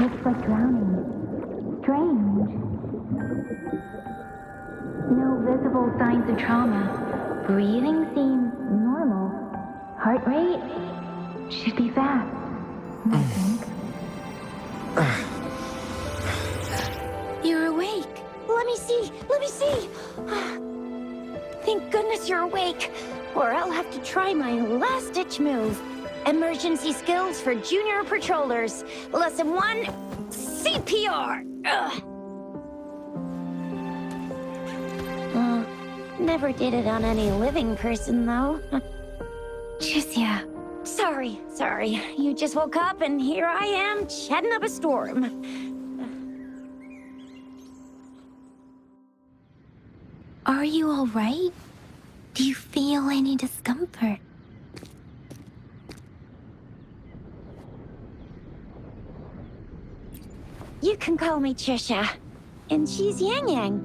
Looks like drowning. Strange. No visible signs of trauma. Breathing seems normal. Heart rate should be fast, I think. You're awake. Let me see. Let me see. Thank goodness you're awake. Or I'll have to try my last-ditch move. Emergency skills for junior patrollers. Lesson 1, CPR. Never did it on any living person, though. Tricia. Sorry. You just woke up, and here I am, chatting up a storm. Are you all right? Do you feel any discomfort? You can call me Trisha. And she's Yang Yang.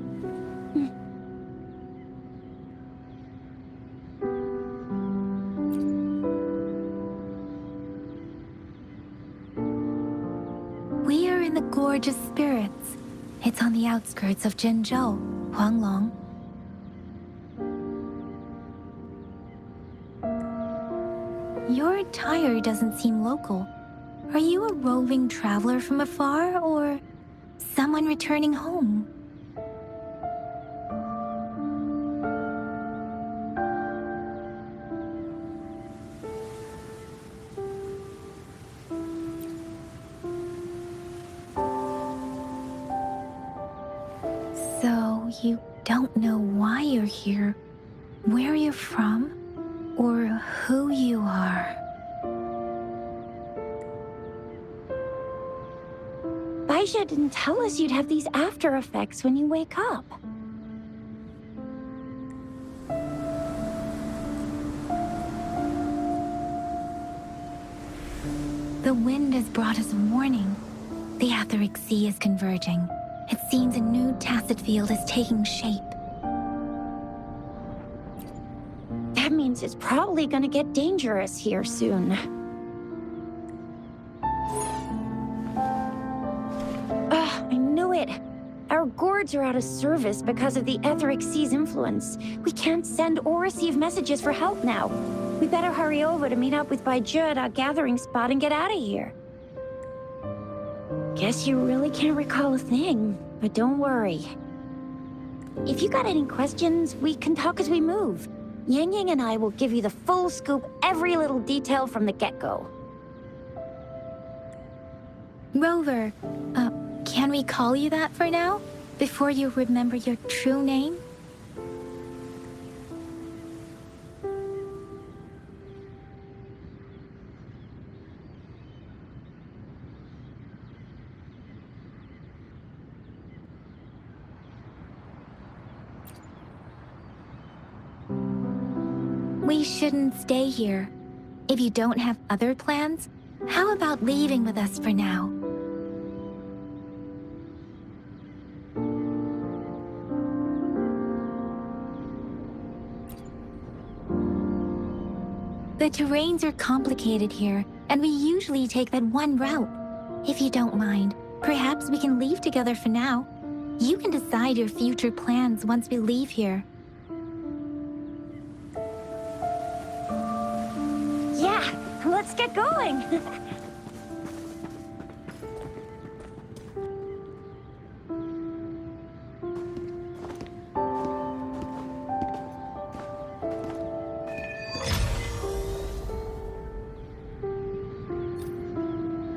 We are in the Gorge of Spirits. It's on the outskirts of Jinzhou, Huanglong. Your attire doesn't seem local. Are you a roving traveler from afar, or someone returning home? So, you don't know why you're here, where you're from, or who you are. Baisha didn't tell us you'd have these after effects when you wake up. The wind has brought us a warning. The Etheric Sea is converging. It seems a new tacit field is taking shape. That means it's probably gonna get dangerous here soon. I knew it. Our gourds are out of service because of the Etheric Sea's influence. We can't send or receive messages for help now. We better hurry over to meet up with Baiju at our gathering spot and get out of here. Guess you really can't recall a thing, but don't worry. If you got any questions, we can talk as we move. Yang Yang and I will give you the full scoop, every little detail from the get-go. Rover, can we call you that for now? Before you remember your true name? We shouldn't stay here. If you don't have other plans, how about leaving with us for now? The terrains are complicated here, and we usually take that one route. If you don't mind, perhaps we can leave together for now. You can decide your future plans once we leave here. Yeah, let's get going.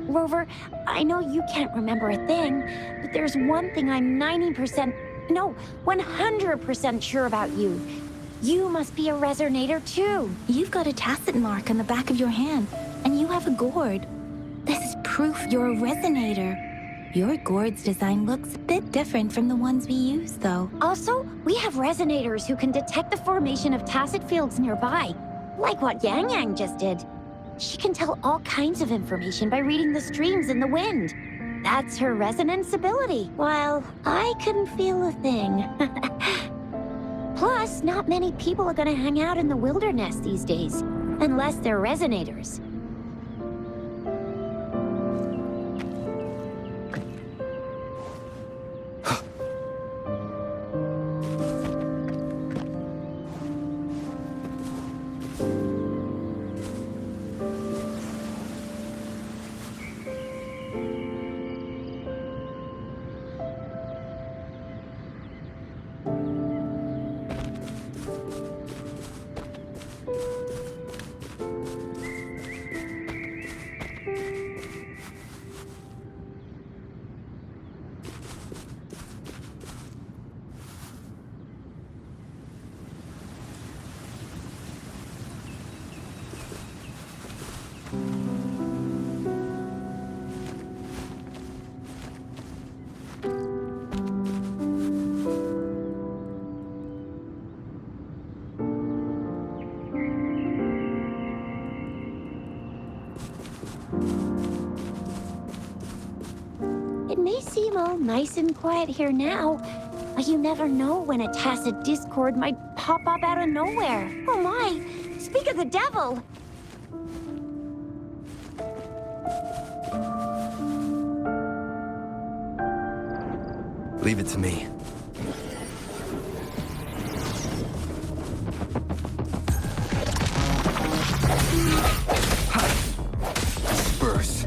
Rover, I know you can't remember a thing, but there's one thing I'm 100% sure about you. You must be a resonator too. You've got a tacit mark on the back of your hand, and you have a gourd. This is proof you're a resonator. Your gourd's design looks a bit different from the ones we use, though. Also, we have resonators who can detect the formation of tacit fields nearby, like what Yang Yang just did. She can tell all kinds of information by reading the streams in the wind. That's her resonance ability, while I couldn't feel a thing. Plus, not many people are gonna hang out in the wilderness these days, unless they're resonators. It may seem all nice and quiet here now, but you never know when a tacit discord might pop up out of nowhere. Oh my! Speak of the devil! Leave it to me. Disperse.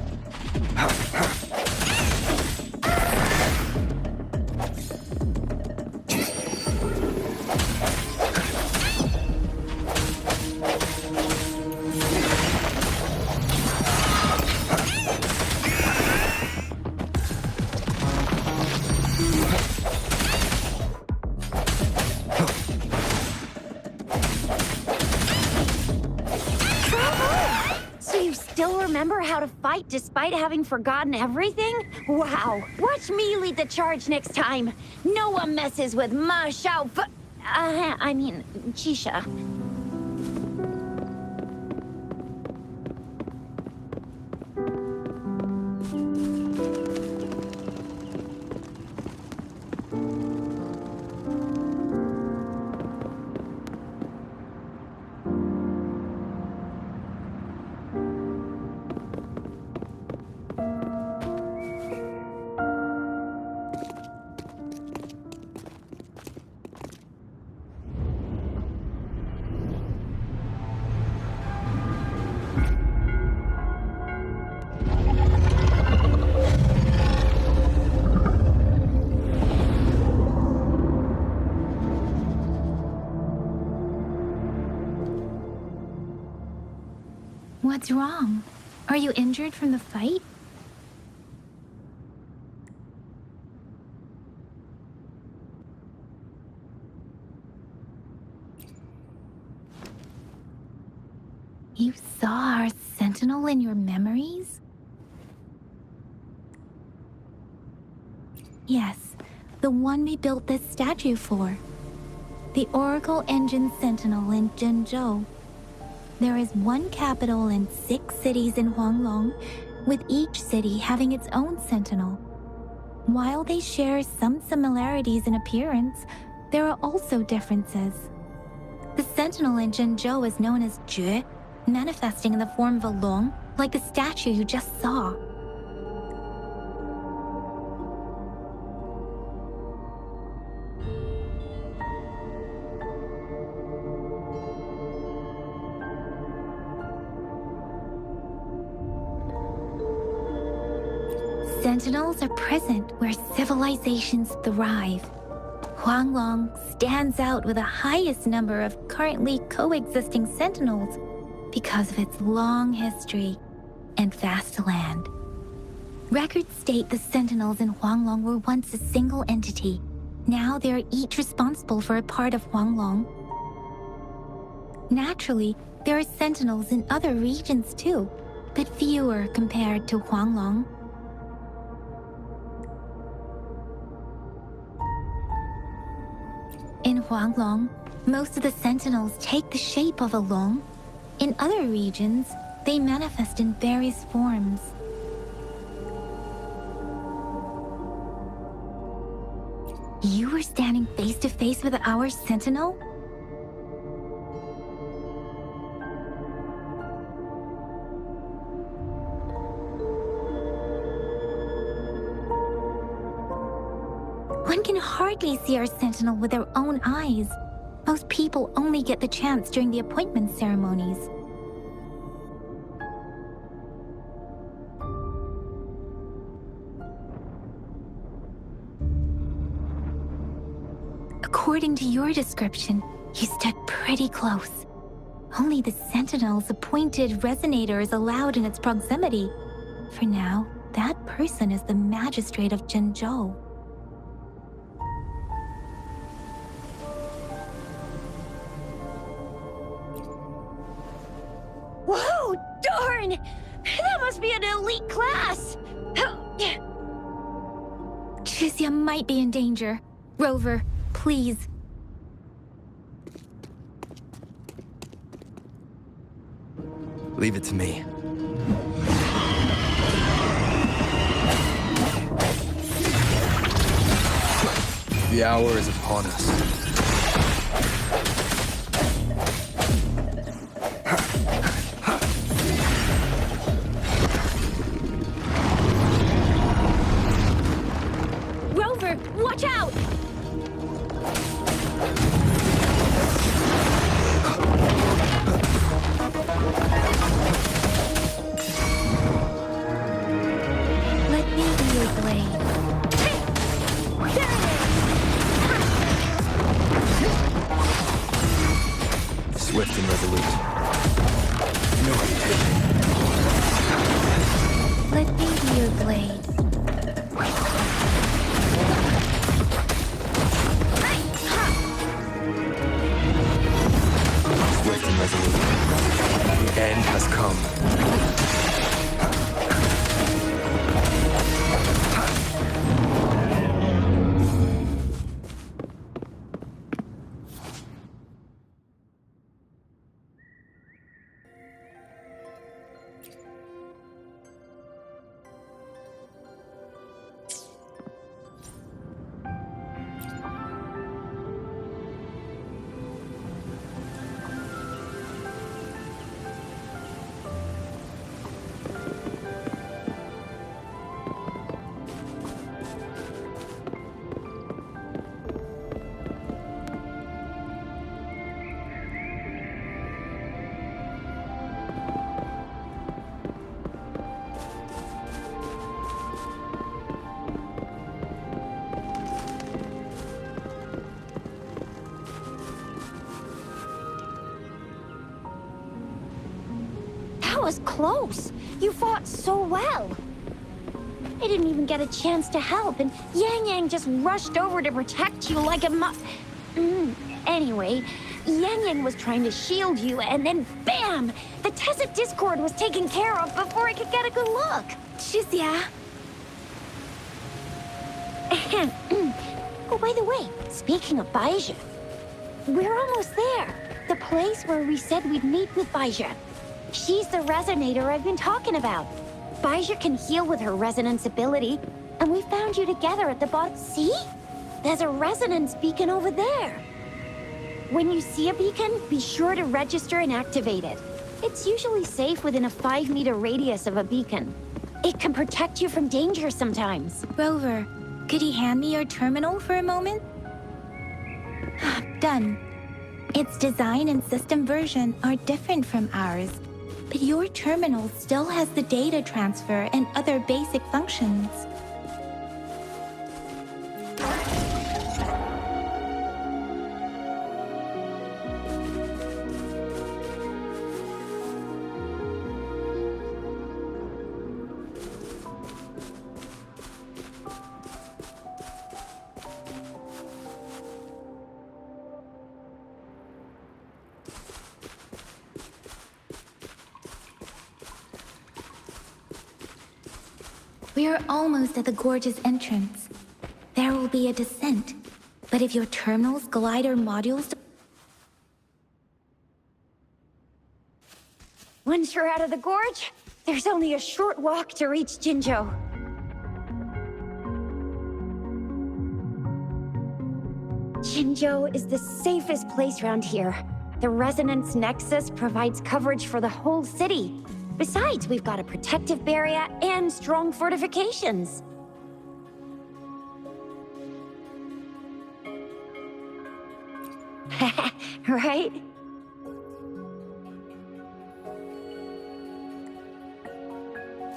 So you still remember how to fight despite having forgotten everything? Wow! Watch me lead the charge next time! No one messes with Ma Xiao Chisha. What's wrong? Are you injured from the fight? You saw our sentinel in your memories? Yes, the one we built this statue for. The Oracle Engine Sentinel in Zhenzhou. There is one capital and 6 cities in Huanglong, with each city having its own sentinel. While they share some similarities in appearance, there are also differences. The sentinel in Zhenzhou is known as Jue, manifesting in the form of a long, like the statue you just saw. Sentinels are present where civilizations thrive. Huanglong stands out with the highest number of currently coexisting sentinels because of its long history and vast land. Records state the sentinels in Huanglong were once a single entity. Now they are each responsible for a part of Huanglong. Naturally, there are sentinels in other regions too, but fewer compared to Huanglong. In Huanglong, most of the sentinels take the shape of a long. In other regions, they manifest in various forms. You were standing face to face with our sentinel? One can hardly see our sentinel with their own eyes. Most people only get the chance during the appointment ceremonies. According to your description, you stood pretty close. Only the Sentinel's appointed resonator is allowed in its proximity. For now, that person is the magistrate of Jinzhou. Whoa, darn! That must be an elite class! Shizia might be in danger. Rover, please. Leave it to me. The hour is upon us. Rover, watch out! Let me be your blade. There it is! Swift and resolute. No hesitation. Let me be your blade. Swift and resolute. The end has come. That was close. You fought so well. I didn't even get a chance to help, and Yang Yang just rushed over to protect you like a Anyway, Yang Yang was trying to shield you, and then BAM! The Tacit Discord was taken care of before I could get a good look. Shizia. Oh, by the way, speaking of Baizhi, we're almost there. The place where we said we'd meet with Baizhi. She's the resonator I've been talking about. Baizhi can heal with her resonance ability, and we found you together at the bottom. See? There's a resonance beacon over there. When you see a beacon, be sure to register and activate it. It's usually safe within a 5-meter radius of a beacon. It can protect you from danger sometimes. Rover, could you hand me your terminal for a moment? Done. Its design and system version are different from ours, but your terminal still has the data transfer and other basic functions. We are almost at the gorge's entrance. There will be a descent, but if your terminal's glider modules... Once you're out of the gorge, there's only a short walk to reach Jinzhou. Jinzhou is the safest place around here. The Resonance Nexus provides coverage for the whole city. Besides, we've got a protective barrier and strong fortifications. Right?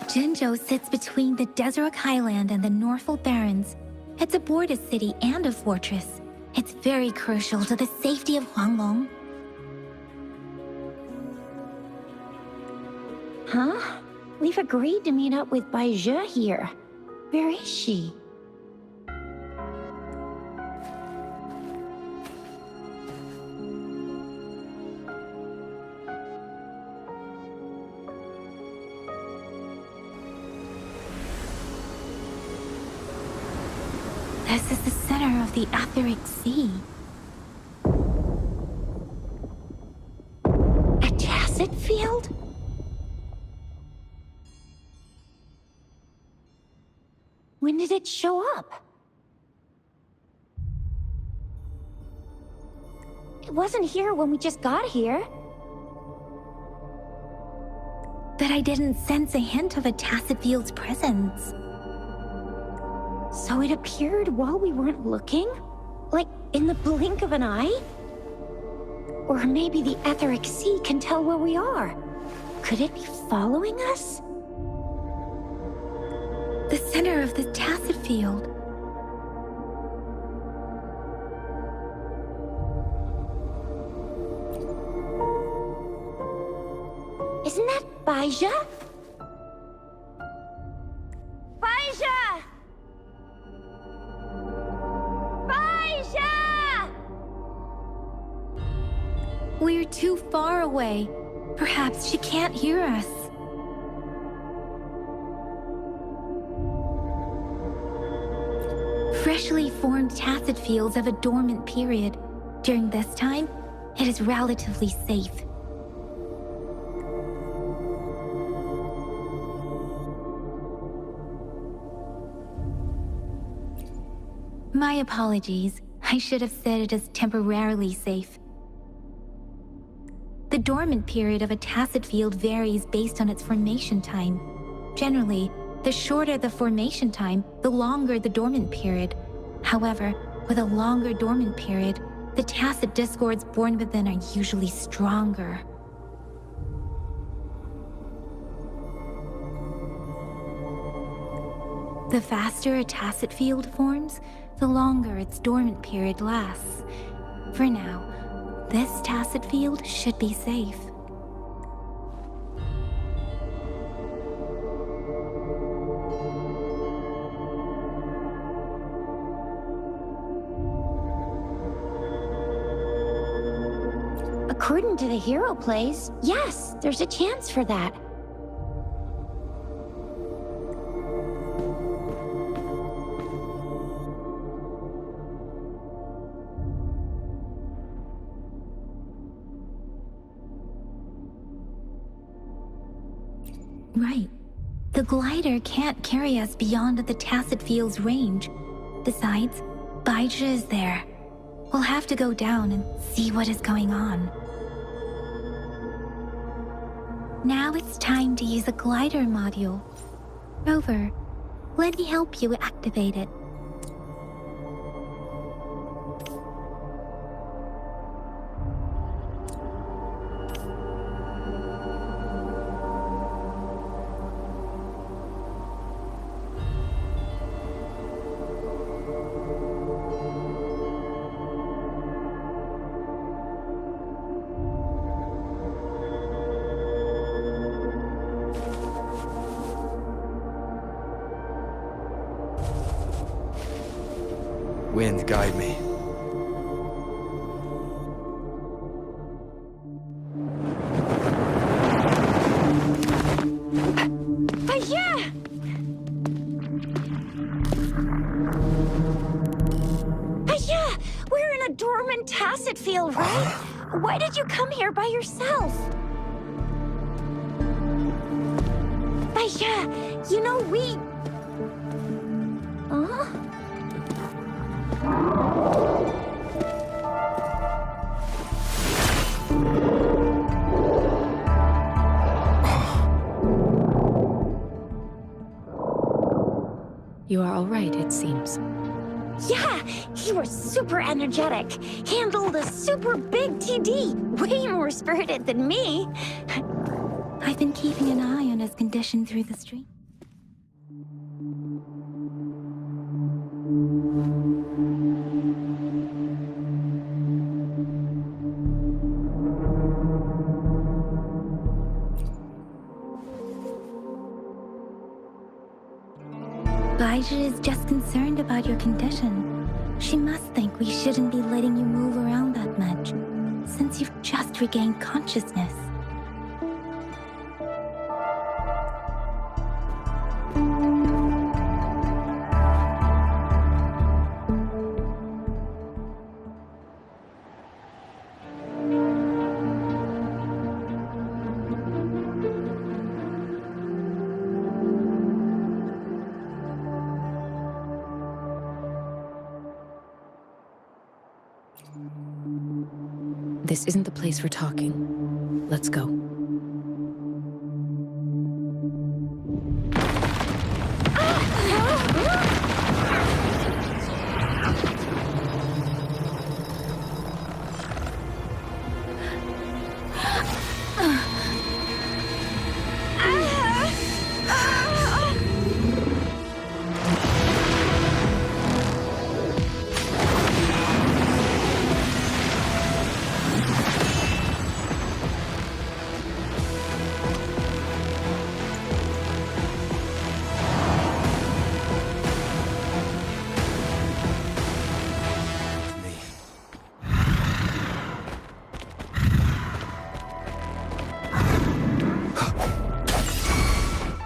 Jinzhou sits between the Desert Highland and the Norfolk Barrens. It's a border city and a fortress. It's very crucial to the safety of Huanglong. We've agreed to meet up with Baija here. Where is she? This is the center of the Etheric Sea. A tacit field? When did it show up? It wasn't here when we just got here. But I didn't sense a hint of a tacit field's presence. So it appeared while we weren't looking? Like in the blink of an eye? Or maybe the Etheric Sea can tell where we are. Could it be following us? The center of the tacit field. Isn't that Baija? Baija! Baija! We're too far away. Perhaps she can't hear us. Freshly formed tacit fields have a dormant period. During this time, it is relatively safe. My apologies. I should have said it is temporarily safe. The dormant period of a tacit field varies based on its formation time. Generally, the shorter the formation time, the longer the dormant period. However, with a longer dormant period, the tacit discords born within are usually stronger. The faster a tacit field forms, the longer its dormant period lasts. For now, this tacit field should be safe. According to the hero plays, yes, there's a chance for that. Right. The glider can't carry us beyond the tacit field's range. Besides, Baija is there. We'll have to go down and see what is going on. Now it's time to use a glider module. Rover, let me help you activate it. Wind, guide me. Baija! Baija! We're in a dormant tacit field, right? Why did you come here by yourself? Baija, you know we... Huh? You are all right, it seems. Yeah, he was super energetic. Handled a super big TD. Way more spirited than me. I've been keeping an eye on his condition through the stream. Elijah is just concerned about your condition. She must think we shouldn't be letting you move around that much, since you've just regained consciousness. This isn't the place for talking. Let's go.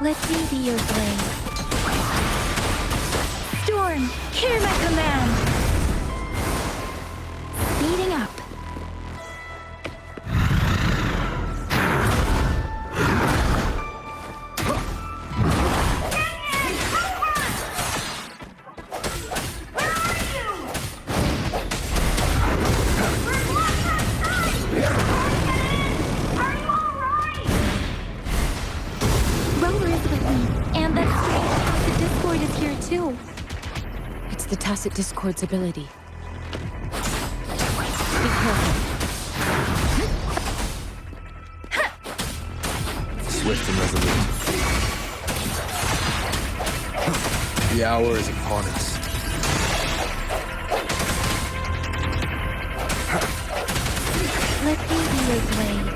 Let me be your blade. Storm, hear my command! Speeding up. It's the Tacit Discord's ability. Be careful. Swift and resolute. The hour is upon us. Let me be your blade.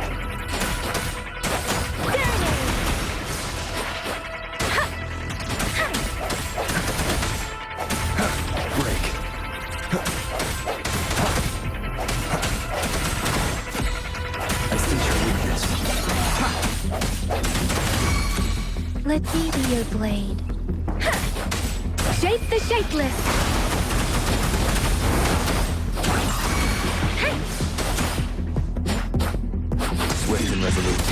Let me be your blade. Shape the shapeless! Swift and resolute.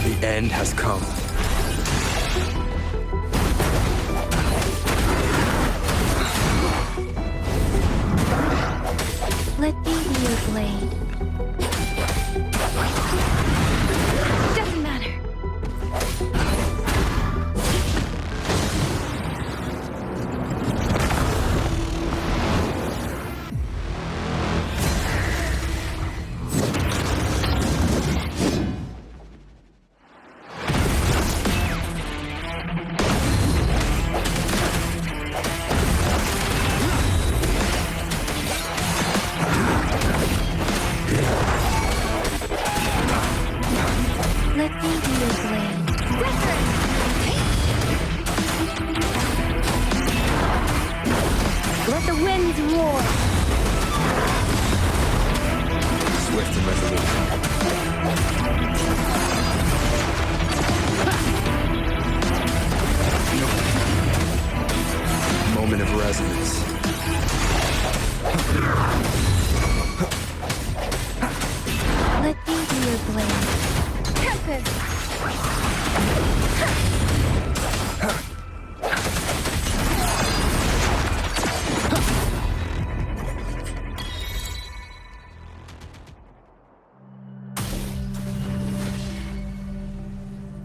The end has come. Let me be your blade. Doesn't matter. Let me be your blade. Wuthering! Let the winds roar! Swift and resolute. Moment of resonance. Let me be your blade. Tempest!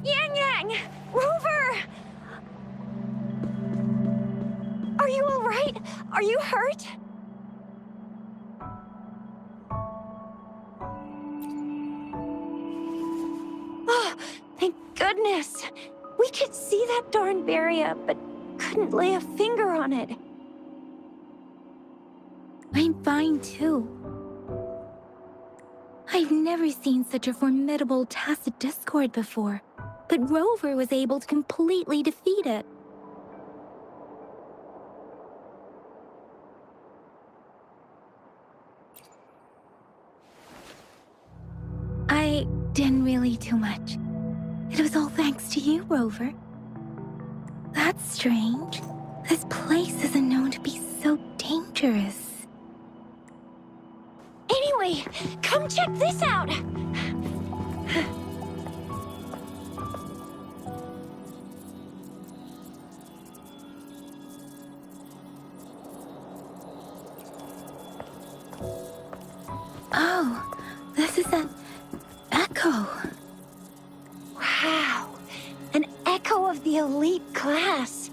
Yang! Rover! Are you all right? Are you hurt? Oh, thank goodness. We could see that darn barrier, but couldn't lay a finger on it. fine too. I've never seen such a formidable tacit discord before, but Rover was able to completely defeat it. I didn't really do much. It was all thanks to you, Rover. That's strange. This place isn't known to be so dangerous. Anyway, come check this out! Oh, this is an echo. Wow, an echo of the elite class.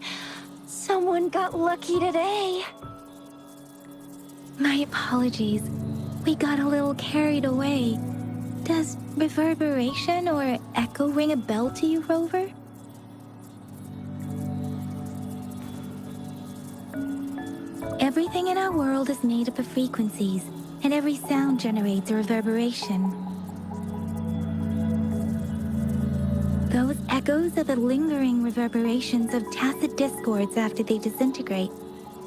Someone got lucky today. My apologies. We got a little carried away. Does reverberation or echo ring a bell to you, Rover? Everything in our world is made up of frequencies, and every sound generates a reverberation. Those echoes are the lingering reverberations of tacit discords after they disintegrate.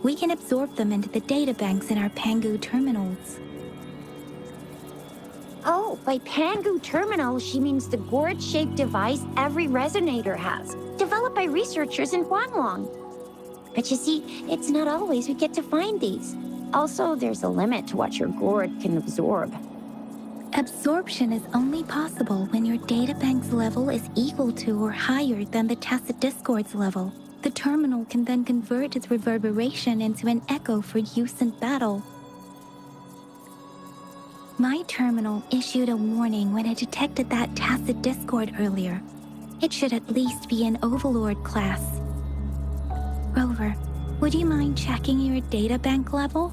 We can absorb them into the databanks in our Pangu terminals. Oh, by Pangu Terminal, she means the gourd-shaped device every resonator has, developed by researchers in Huanglong. But you see, it's not always we get to find these. Also, there's a limit to what your gourd can absorb. Absorption is only possible when your databank's level is equal to or higher than the tacit discord's level. The terminal can then convert its reverberation into an echo for use in battle. My terminal issued a warning when it detected that tacit discord earlier. It should at least be an Overlord class. Rover, would you mind checking your databank level?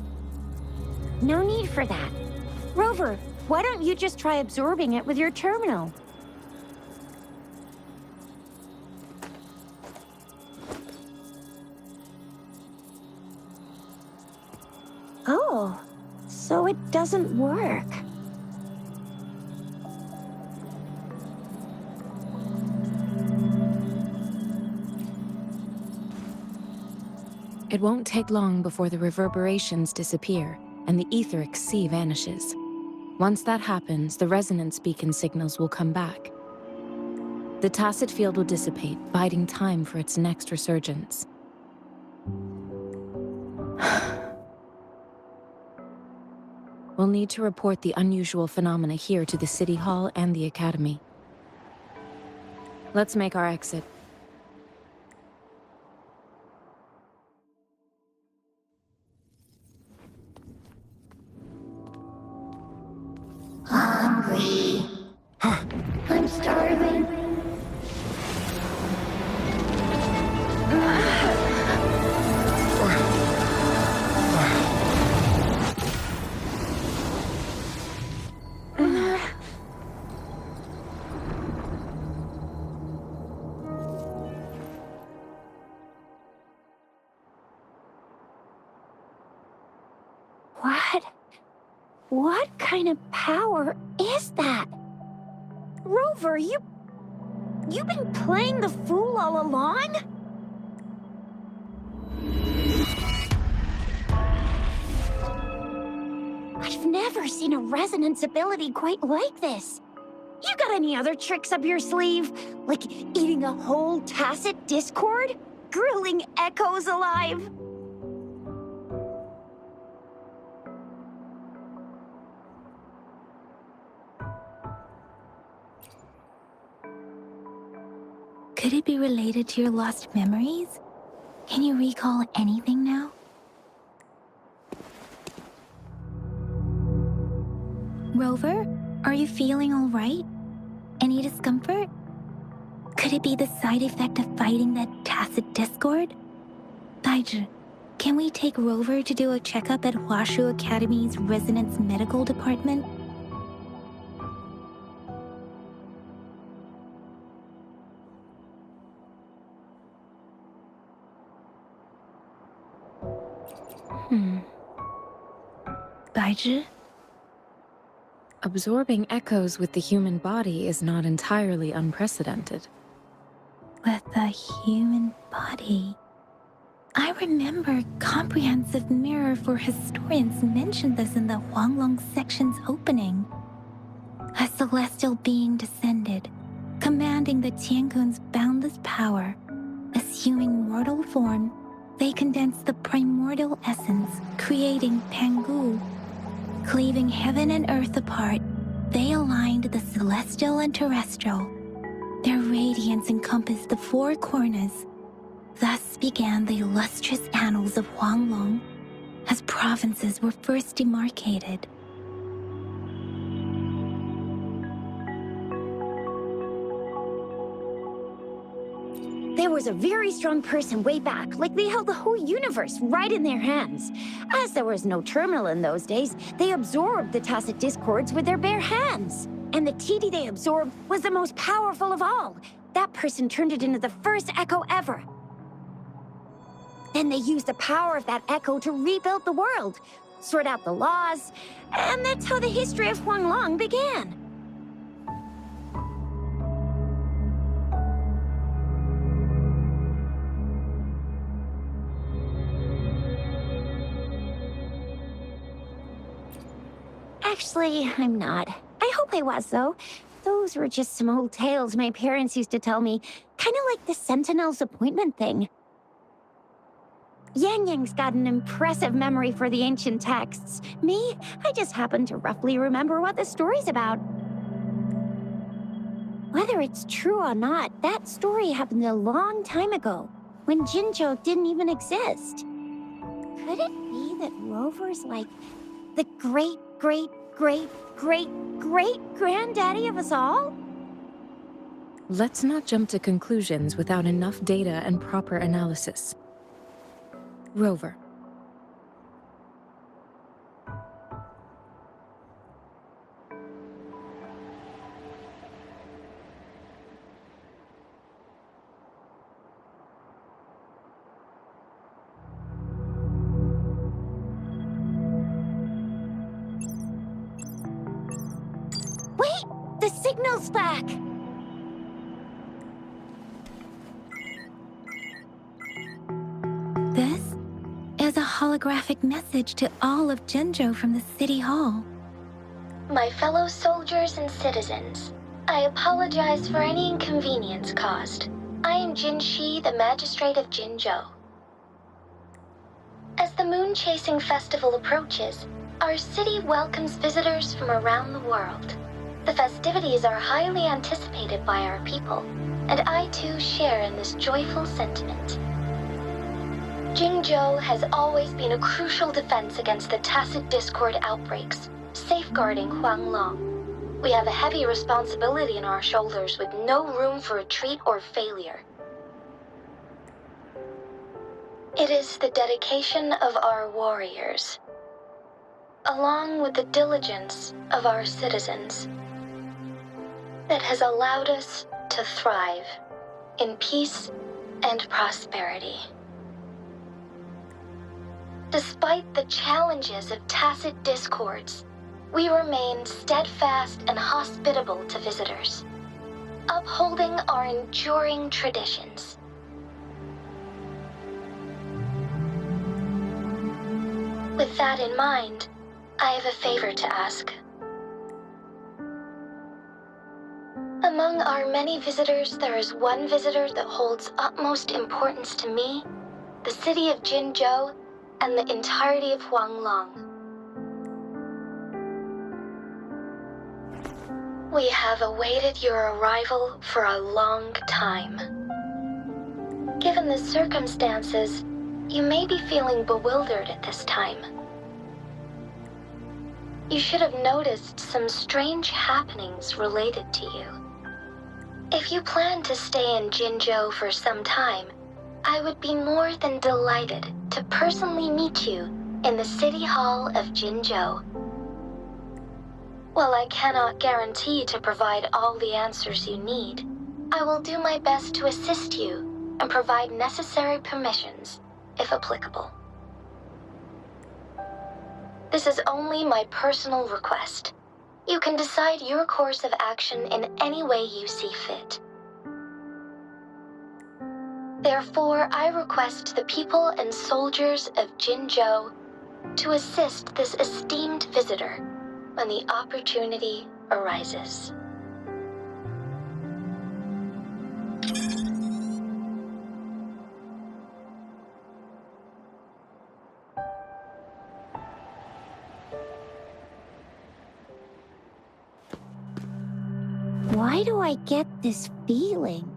No need for that. Rover, why don't you just try absorbing it with your terminal? Oh, so it doesn't work. It won't take long before the reverberations disappear and the etheric sea vanishes. Once that happens, the resonance beacon signals will come back. The tacit field will dissipate, biding time for its next resurgence. We'll need to report the unusual phenomena here to the City Hall and the Academy. Let's make our exit. Hungry. I'm starving. What kind of power is that? Rover, you've been playing the fool all along? I've never seen a resonance ability quite like this. You got any other tricks up your sleeve? Like eating a whole tacit discord? Grilling echoes alive? Could it be related to your lost memories? Can you recall anything now? Rover, are you feeling all right? Any discomfort? Could it be the side effect of fighting that tacit discord? Taiji, can we take Rover to do a checkup at Huashu Academy's Resonance Medical Department? 改之. Absorbing echoes with the human body is not entirely unprecedented. With the human body. I remember Comprehensive Mirror for Historians mentioned this in the Huanglong section's opening. A celestial being descended, commanding the Tiankun's boundless power. Assuming mortal form, they condensed the primordial essence, creating Pangu. Cleaving heaven and earth apart, they aligned the celestial and terrestrial. Their radiance encompassed the four corners. Thus began the illustrious annals of Huanglong, as provinces were first demarcated. There was a very strong person way back, like they held the whole universe right in their hands. As there was no terminal in those days, they absorbed the tacit discords with their bare hands. And the TD they absorbed was the most powerful of all. That person turned it into the first echo ever. Then they used the power of that echo to rebuild the world, sort out the laws, and that's how the history of Huanglong began. Actually, I'm not. I hope I was, though. Those were just some old tales my parents used to tell me, kind of like the Sentinel's appointment thing. Yang Yang's got an impressive memory for the ancient texts. Me, I just happen to roughly remember what the story's about. Whether it's true or not, that story happened a long time ago, when Jinzhou didn't even exist. Could it be that Rover's like the great-great-great-great-great-granddaddy of us all? Let's not jump to conclusions without enough data and proper analysis. Rover. Wait! The signal's back! This is a holographic message to all of Jinzhou from the City Hall. My fellow soldiers and citizens, I apologize for any inconvenience caused. I am Jin Shi, the Magistrate of Jinzhou. As the Moon Chasing Festival approaches, our city welcomes visitors from around the world. The festivities are highly anticipated by our people, and I too share in this joyful sentiment. Jinzhou has always been a crucial defense against the tacit discord outbreaks, safeguarding Huanglong. We have a heavy responsibility on our shoulders with no room for retreat or failure. It is the dedication of our warriors, along with the diligence of our citizens, that has allowed us to thrive in peace and prosperity. Despite the challenges of tacit discords, we remain steadfast and hospitable to visitors, upholding our enduring traditions. With that in mind, I have a favor to ask. Among our many visitors, there is one visitor that holds utmost importance to me, the city of Jinzhou, and the entirety of Huanglong. We have awaited your arrival for a long time. Given the circumstances, you may be feeling bewildered at this time. You should have noticed some strange happenings related to you. If you plan to stay in Jinzhou for some time, I would be more than delighted to personally meet you in the City Hall of Jinzhou. While I cannot guarantee to provide all the answers you need, I will do my best to assist you and provide necessary permissions, if applicable. This is only my personal request. You can decide your course of action in any way you see fit. Therefore, I request the people and soldiers of Jinzhou to assist this esteemed visitor when the opportunity arises. Why do I get this feeling?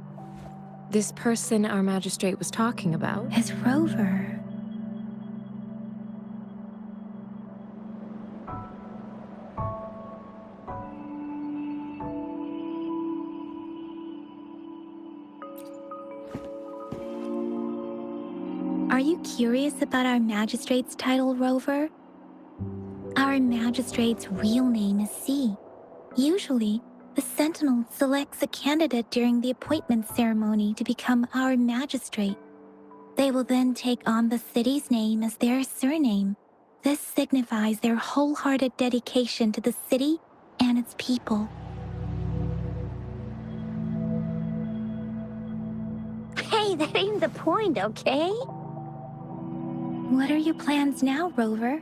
This person our magistrate was talking about? His rover. Are you curious about our magistrate's title, Rover? Our magistrate's real name is C. Usually, the Sentinel selects a candidate during the appointment ceremony to become our magistrate. They will then take on the city's name as their surname. This signifies their wholehearted dedication to the city and its people. Hey, that ain't the point, okay? What are your plans now, Rover?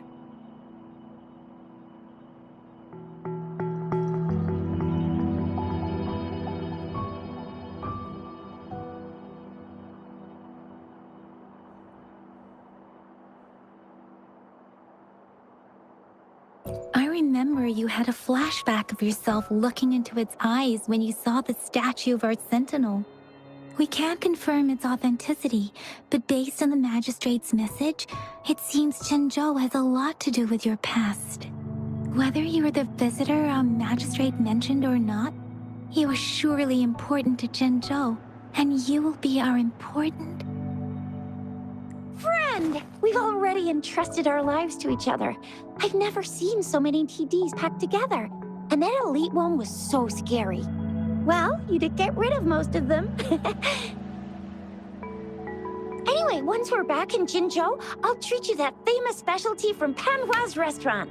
I remember you had a flashback of yourself looking into its eyes when you saw the statue of our Sentinel. We can't confirm its authenticity, but based on the magistrate's message, it seems Jinzhou has a lot to do with your past. Whether you were the visitor our magistrate mentioned or not, you are surely important to Jinzhou, and you will be our important... Friend! We've already entrusted our lives to each other. I've never seen so many TDs packed together. And that elite one was so scary. Well, you did get rid of most of them. Anyway, once we're back in Jinzhou, I'll treat you that famous specialty from Panhua's restaurant.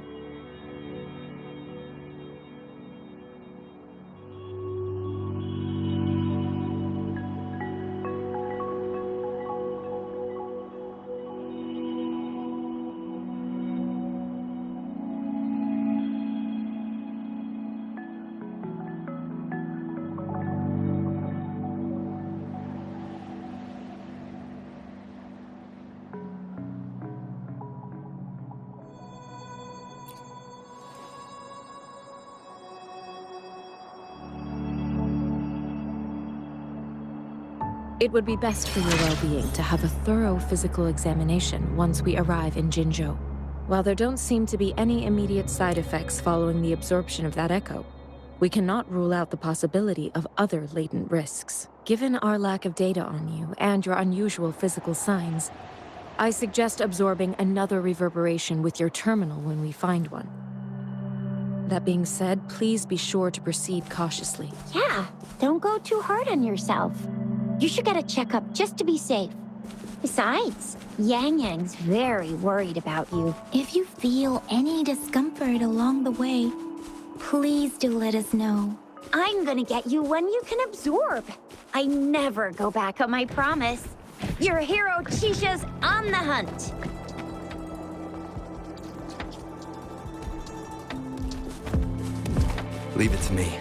It would be best for your well-being to have a thorough physical examination once we arrive in Jinzhou. While there don't seem to be any immediate side effects following the absorption of that echo, we cannot rule out the possibility of other latent risks. Given our lack of data on you and your unusual physical signs, I suggest absorbing another reverberation with your terminal when we find one. That being said, please be sure to proceed cautiously. Yeah, don't go too hard on yourself. You should get a checkup just to be safe. Besides, Yang Yang's very worried about you. If you feel any discomfort along the way, please do let us know. I'm gonna get you one you can absorb. I never go back on my promise. Your hero Chisha's on the hunt. Leave it to me.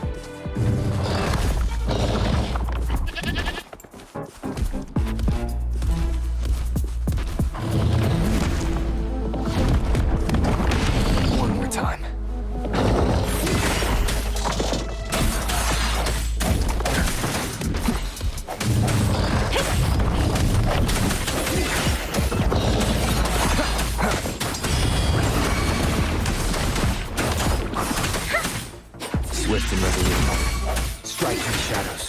One more time. Swift and resolute. Strike in the shadows.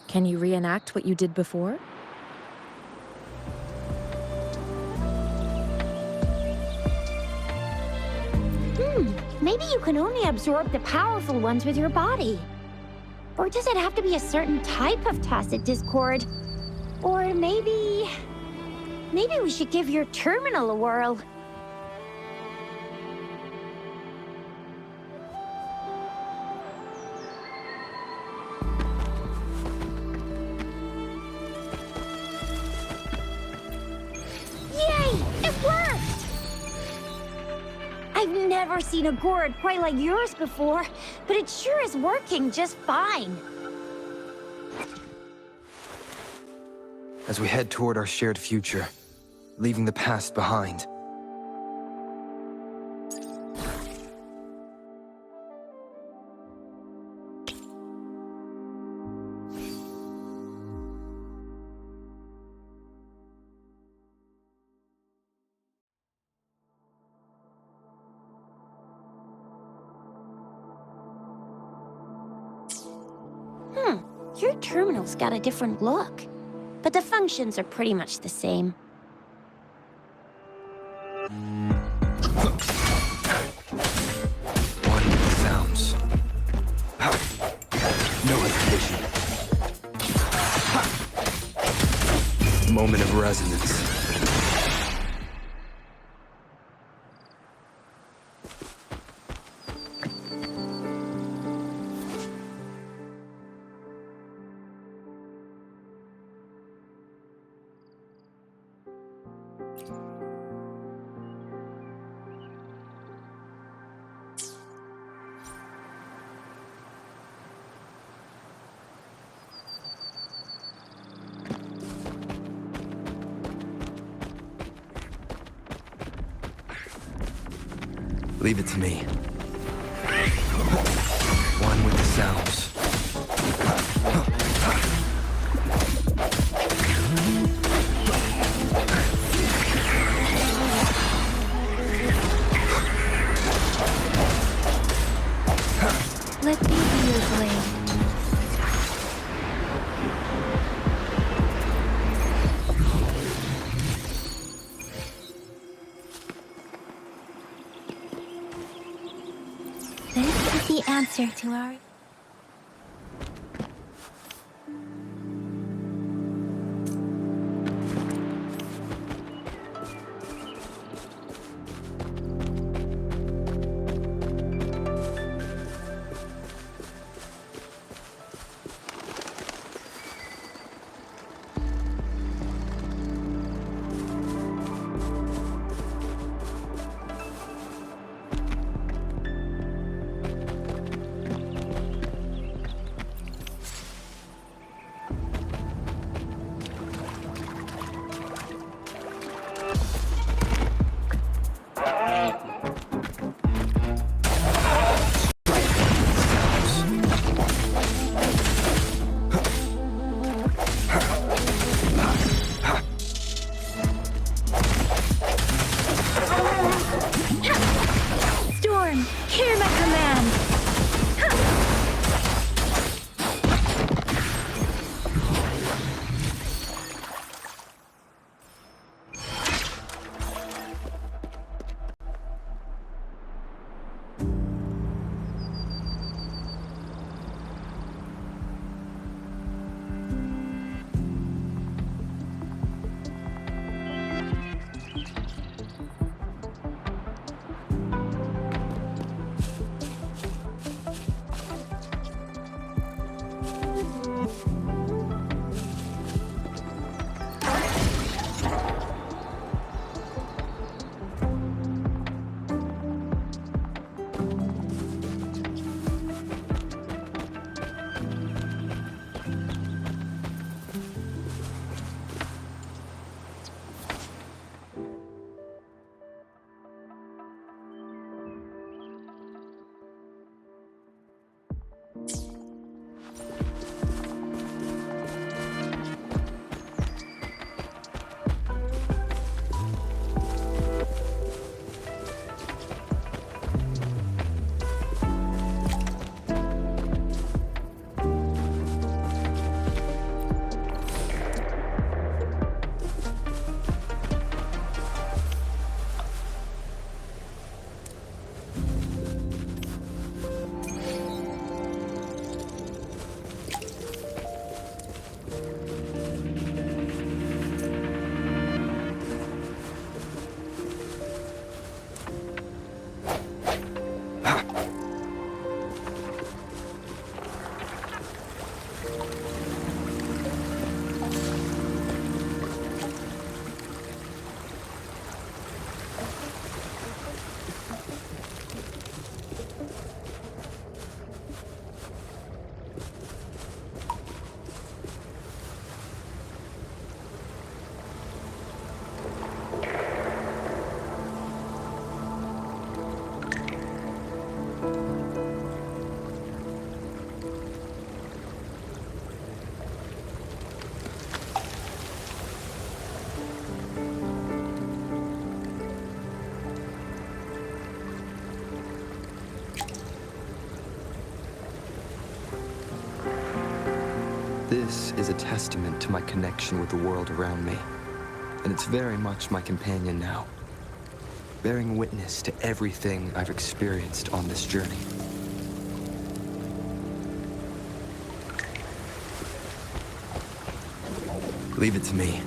Can you reenact what you did before? Maybe you can only absorb the powerful ones with your body. Or does it have to be a certain type of tacit discord? Or maybe we should give your terminal a whirl. Yay! It worked! I've never seen a gourd quite like yours before, but it sure is working just fine. As we head toward our shared future, leaving the past behind. Your terminal's got a different look, but the functions are pretty much the same. One with the sounds. No hesitation. Moment of resonance. Leave it to me. One with the sounds. Let me be your blade. This is the answer to our... This is a testament to my connection with the world around me, and it's very much my companion now, bearing witness to everything I've experienced on this journey. Leave it to me.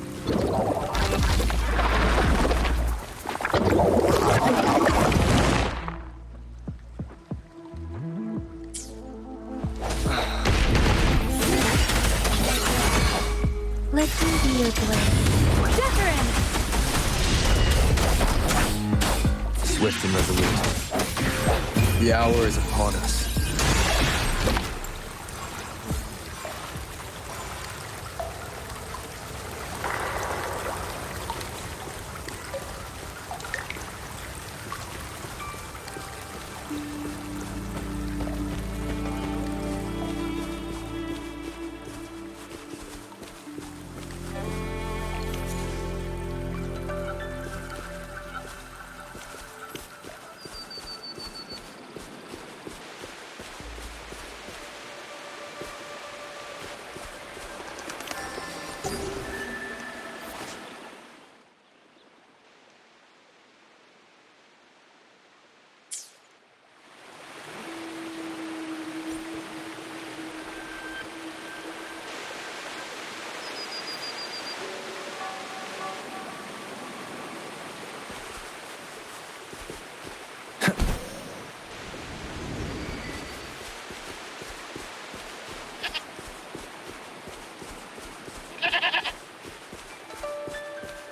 Let me be your blade. Wuthering! Swift and resolute. The hour is upon us.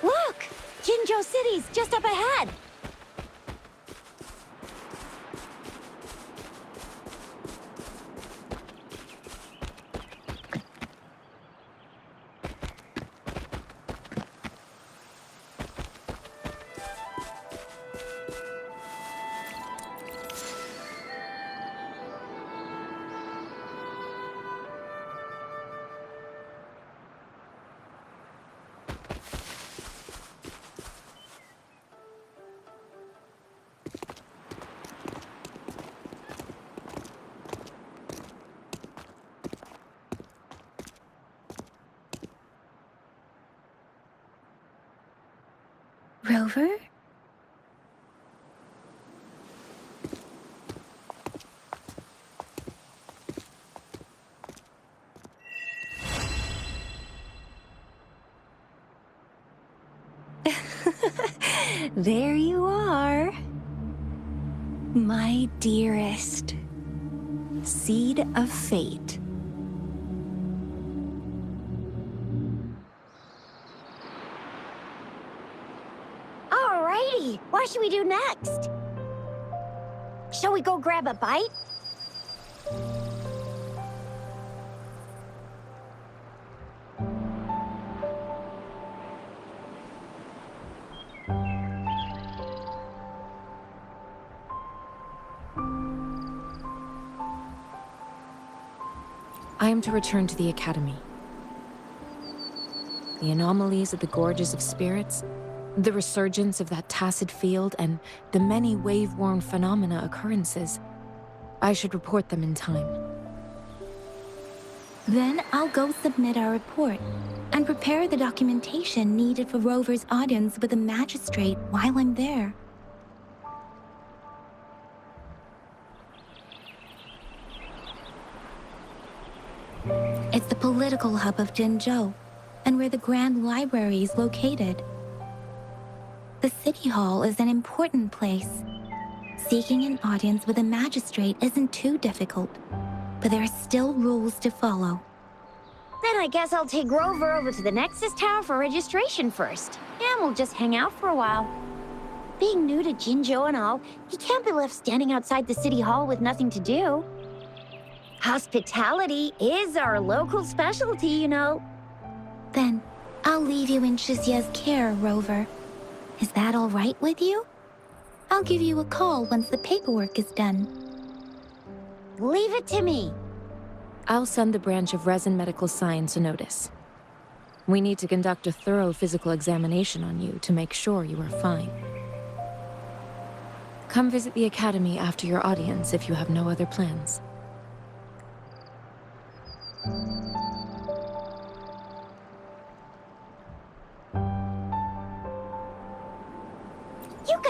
Look! Jinzhou City's just up ahead! Rover? There you are. My dearest. Seed of fate. Alrighty, what should we do next? Shall we go grab a bite? I am to return to the Academy. The anomalies of the Gorges of Spirits, the resurgence of that tacit field, and the many wave-worn phenomena occurrences. I should report them in time. Then I'll go submit our report and prepare the documentation needed for Rover's audience with the magistrate while I'm there. It's the political hub of Jinzhou, and where the Grand Library is located. The City Hall is an important place. Seeking an audience with a magistrate isn't too difficult, but there are still rules to follow. Then I guess I'll take Rover over to the Nexus Tower for registration first, and we'll just hang out for a while. Being new to Jinzhou and all, he can't be left standing outside the City Hall with nothing to do. Hospitality is our local specialty, you know. Then, I'll leave you in Shizye's care, Rover. Is that all right with you? I'll give you a call once the paperwork is done. Leave it to me. I'll send the branch of Resin Medical Science a notice. We need to conduct a thorough physical examination on you to make sure you are fine. Come visit the Academy after your audience if you have no other plans.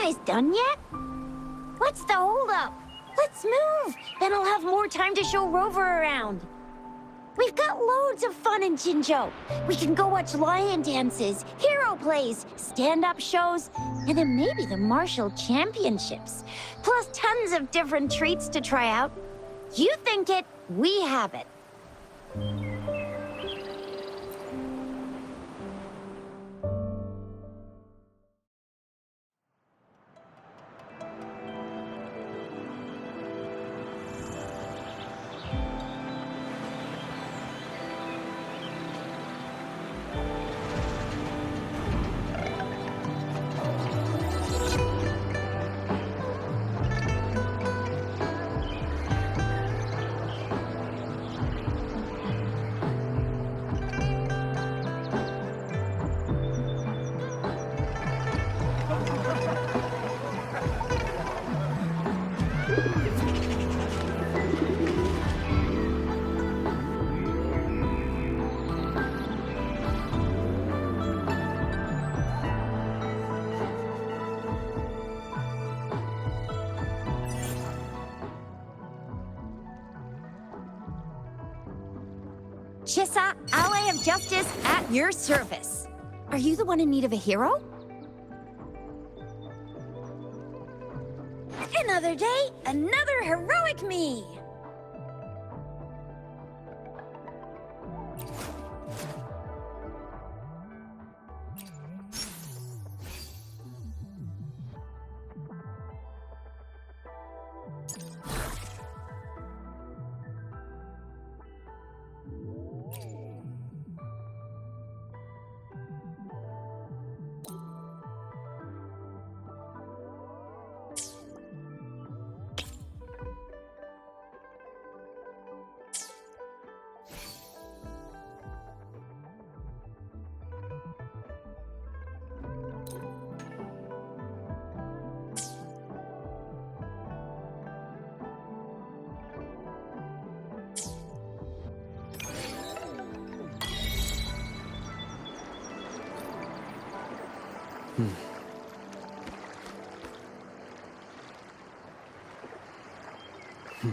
guys done yet? What's the holdup? Let's move! Then I'll have more time to show Rover around. We've got loads of fun in Jinzhou. We can go watch lion dances, hero plays, stand-up shows, and then maybe the martial championships. Plus tons of different treats to try out. You think it, we have it. Chissa, ally of justice, at your service. Are you the one in need of a hero? Another day, another heroic me!